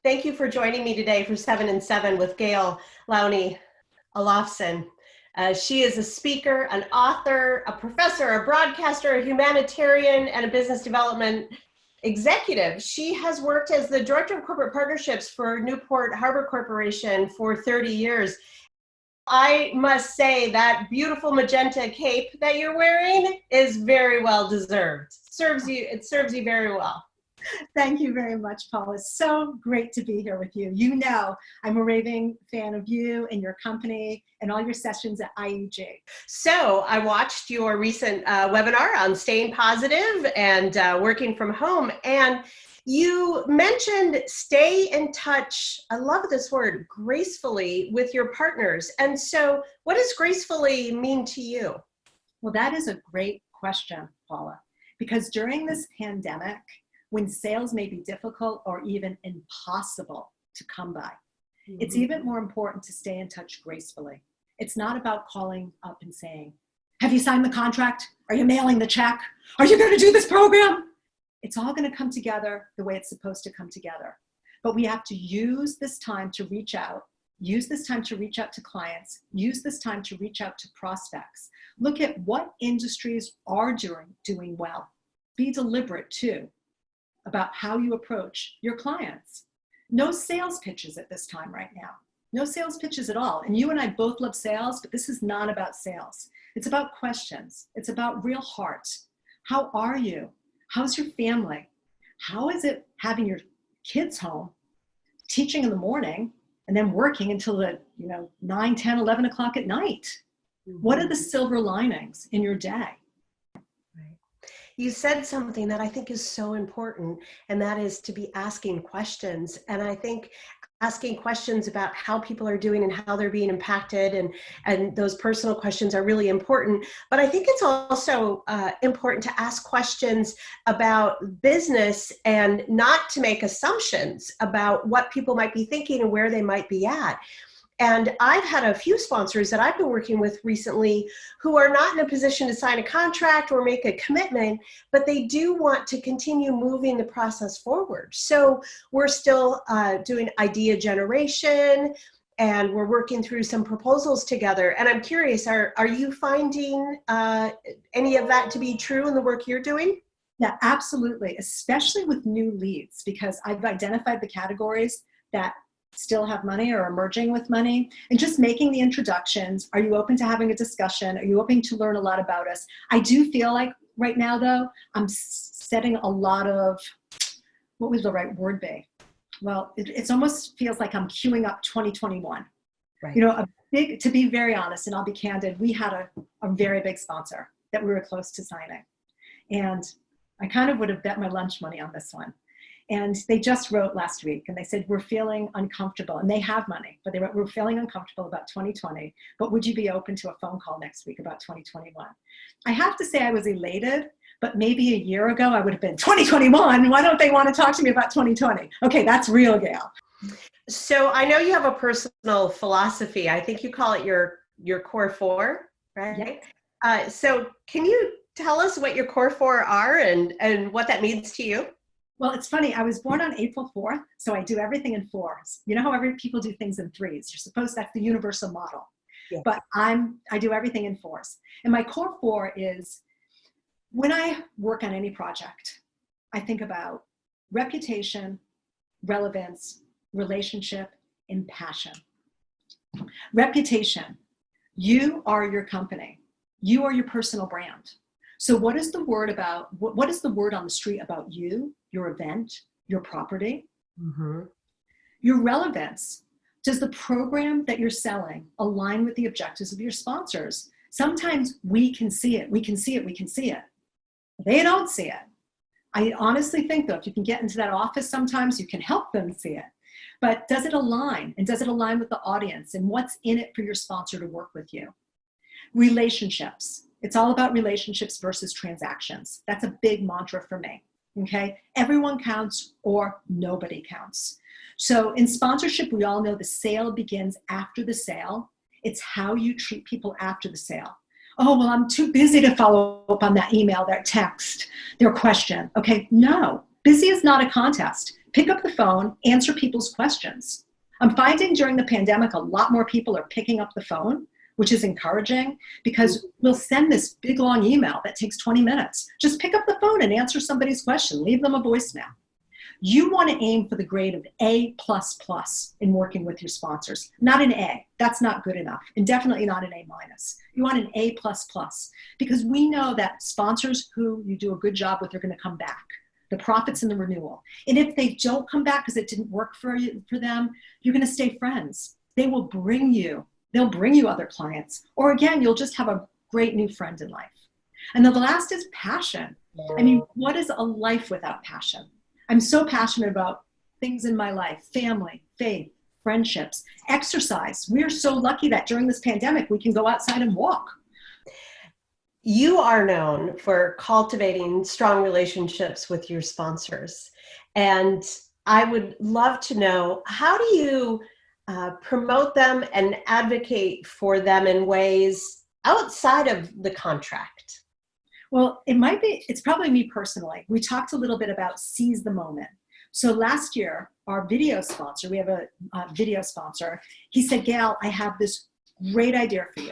Thank you for joining me today for 7 and 7 with Gail Lowney Alofsin. She is a speaker, an author, a professor, a broadcaster, a humanitarian, and a business development executive. She has worked as the Director of Corporate Partnerships for Newport Harbor Corporation for 30 years. I must say that beautiful magenta cape that you're wearing is very well deserved. It serves you very well. Thank you very much, Paula. It's so great to be here with you. You know, I'm a raving fan of you and your company and all your sessions at IEG. So I watched your recent webinar on staying positive and working from home, and you mentioned stay in touch. I love this word, gracefully, with your partners. And so what does gracefully mean to you? Well, that is a great question, Paula, because during this pandemic, when sales may be difficult or even impossible to come by, it's even more important to stay in touch gracefully. It's not about calling up and saying, have you signed the contract? Are you mailing the check? Are you going to do this program? It's all going to come together the way it's supposed to come together. But we have to use this time to reach out, use this time to reach out to clients, use this time to reach out to prospects. Look at what industries are doing well. Be deliberate too about how you approach your clients. No sales pitches at this time right now. No sales pitches at all. And you and I both love sales, but this is not about sales. It's about questions. It's about real heart. How are you? How's your family? How is it having your kids home, teaching in the morning, and then working until the 9, 10, 11 o'clock at night? What are the silver linings in your day? You said something that I think is so important, and that is to be asking questions. And I think asking questions about how people are doing and how they're being impacted, and those personal questions are really important. But I think it's also important to ask questions about business and not to make assumptions about what people might be thinking and where they might be at. And I've had a few sponsors that I've been working with recently who are not in a position to sign a contract or make a commitment, but they do want to continue moving the process forward. So we're still doing idea generation, and we're working through some proposals together. And I'm curious, are you finding any of that to be true in the work you're doing? Yeah, absolutely, especially with new leads, because I've identified the categories that still have money or emerging with money, and just making the introductions. Are you open to having a discussion? Are you open to learn a lot about us? I do feel like right now, though, I'm setting a lot of, what would the right word be? Well, it almost feels like I'm queuing up 2021. Right. You know, to be very honest, and I'll be candid, we had a very big sponsor that we were close to signing. And I kind of would have bet my lunch money on this one. And they just wrote last week and they said, we're feeling uncomfortable, and they have money, but they wrote, we're feeling uncomfortable about 2020, but would you be open to a phone call next week about 2021? I have to say I was elated, but maybe a year ago I would have been 2021. Why don't they want to talk to me about 2020? Okay, that's real, Gail. So I know you have a personal philosophy. I think you call it your core four, right? Yes. So can you tell us what your core four are and what that means to you? Well, it's funny. I was born on April 4th, so I do everything in fours. You know how people do things in threes. You're supposed that's the universal model. Yes. But I do everything in fours. And my core four is, when I work on any project, I think about reputation, relevance, relationship, and passion. Reputation. You are your company. You are your personal brand. So what is the word about, what is the word on the street about you, your event, your property? Mm-hmm. Your relevance. Does the program that you're selling align with the objectives of your sponsors? Sometimes we can see it. They don't see it. I honestly think, though, if you can get into that office sometimes, you can help them see it. But does it align? And does it align with the audience? And what's in it for your sponsor to work with you? Relationships. It's all about relationships versus transactions. That's a big mantra for me, okay? Everyone counts or nobody counts. So in sponsorship, we all know the sale begins after the sale. It's how you treat people after the sale. Oh, well, I'm too busy to follow up on that email, that text, their question. Okay, no. Busy is not a contest. Pick up the phone, answer people's questions. I'm finding during the pandemic, a lot more people are picking up the phone, which is encouraging, because we'll send this big long email that takes 20 minutes. Just pick up the phone and answer somebody's question. Leave them a voicemail. You want to aim for the grade of A++ in working with your sponsors, not an A. That's not good enough, and definitely not an A-. You want an A++, because we know that sponsors who you do a good job with are going to come back. The profits in the renewal. And if they don't come back because it didn't work for them, you're going to stay friends. They'll bring you other clients. Or again, you'll just have a great new friend in life. And then the last is passion. I mean, what is a life without passion? I'm so passionate about things in my life: family, faith, friendships, exercise. We're so lucky that during this pandemic, we can go outside and walk. You are known for cultivating strong relationships with your sponsors. And I would love to know, how do you promote them and advocate for them in ways outside of the contract? Well, it's probably me personally. We talked a little bit about seize the moment. So last year, our video sponsor, we have a video sponsor, he said, Gail, I have this great idea for you.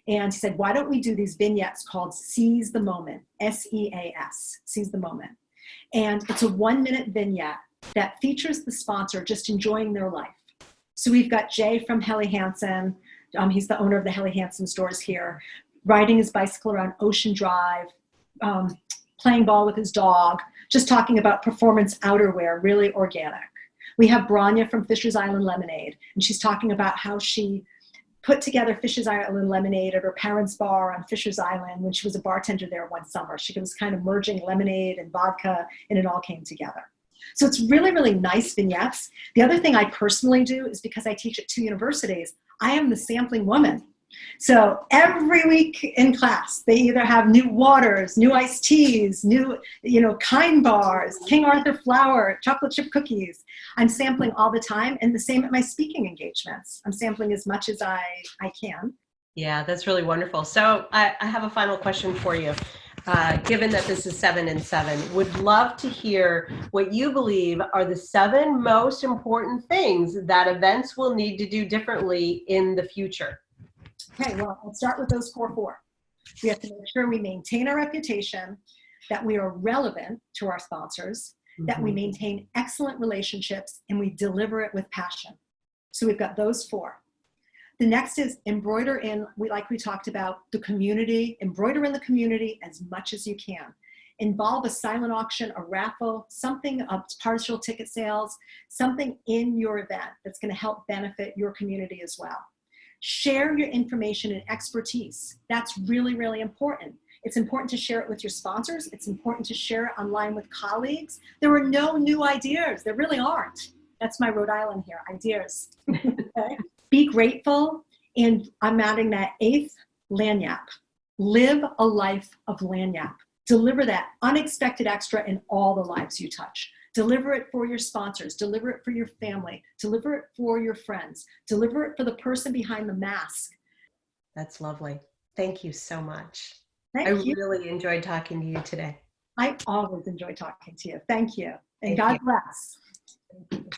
And he said, why don't we do these vignettes called Seize the Moment, SEAS, Seize the Moment. And it's a 1-minute vignette that features the sponsor just enjoying their life. So we've got Jay from Helly Hansen. He's the owner of the Helly Hansen stores here, riding his bicycle around Ocean Drive, playing ball with his dog, just talking about performance outerwear, really organic. We have Branya from Fisher's Island Lemonade, and she's talking about how she put together Fisher's Island Lemonade at her parents' bar on Fisher's Island when she was a bartender there one summer. She was kind of merging lemonade and vodka, and it all came together. So it's really, really nice vignettes. The other thing I personally do is, because I teach at 2 universities, I am the sampling woman. So every week in class, they either have new waters, new iced teas, new, Kind bars, King Arthur flour, chocolate chip cookies. I'm sampling all the time, and the same at my speaking engagements. I'm sampling as much as I can. Yeah, that's really wonderful. So I have a final question for you. Given that this is 7 and 7, would love to hear what you believe are the 7 most important things that events will need to do differently in the future. Okay, well, I'll start with those core 4. We have to make sure we maintain our reputation, that we are relevant to our sponsors, that we maintain excellent relationships, and we deliver it with passion. So we've got those 4. The next is embroider in, like we talked about, the community. Embroider in the community as much as you can. Involve a silent auction, a raffle, something, partial ticket sales, something in your event that's going to help benefit your community as well. Share your information and expertise. That's really, really important. It's important to share it with your sponsors. It's important to share it online with colleagues. There are no new ideas. There really aren't. That's my Rhode Island here, ideas. Okay? Be grateful. And I'm adding that 8th, lagniappe. Live a life of lagniappe. Deliver that unexpected extra in all the lives you touch. Deliver it for your sponsors. Deliver it for your family. Deliver it for your friends. Deliver it for the person behind the mask. That's lovely. Thank you so much. Thank you. I really enjoyed talking to you today. I always enjoy talking to you. Thank you. And Thank God bless. Thank you.